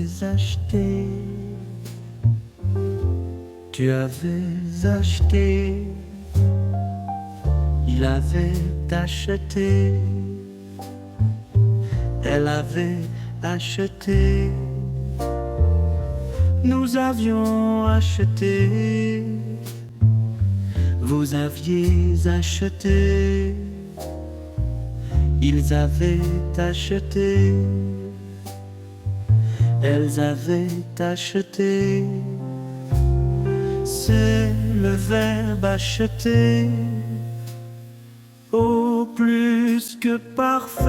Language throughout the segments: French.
avais acheté, tu avais acheté, il avait acheté, elle avait acheté, nous avions acheté, vous aviez acheté, ils avaient acheté, elles avaient acheté. C'est le verbe acheter, au plus que parfait.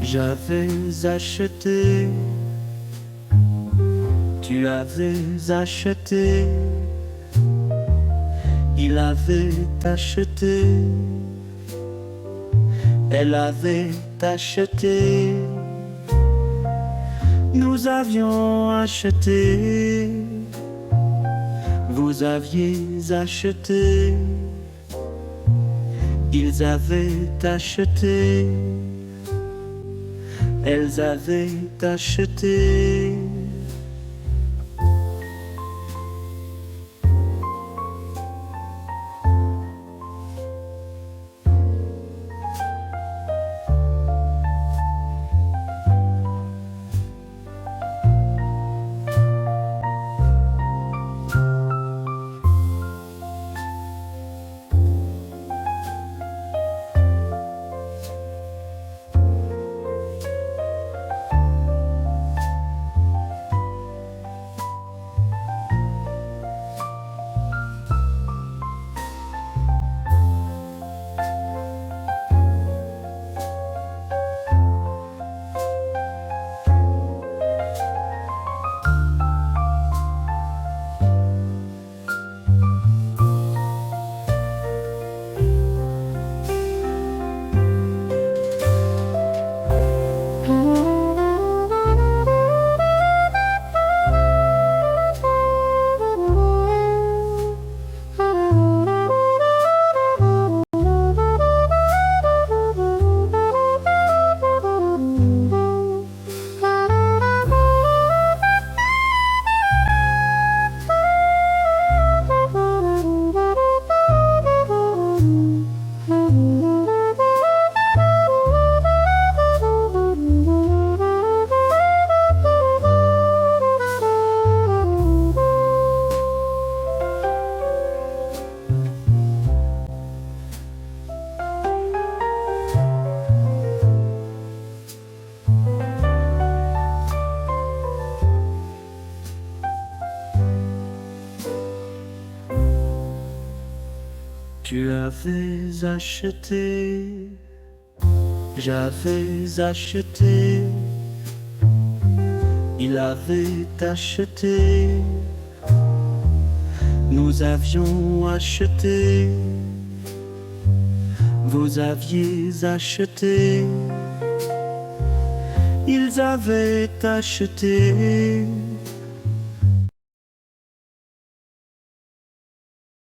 J'avais acheté, tu avais acheté, il avait acheté, elle avait acheté, nous avions acheté, vous aviez acheté, ils avaient acheté, elles avaient acheté. Tu avais acheté, j'avais acheté, il avait acheté, nous avions acheté, vous aviez acheté, ils avaient acheté,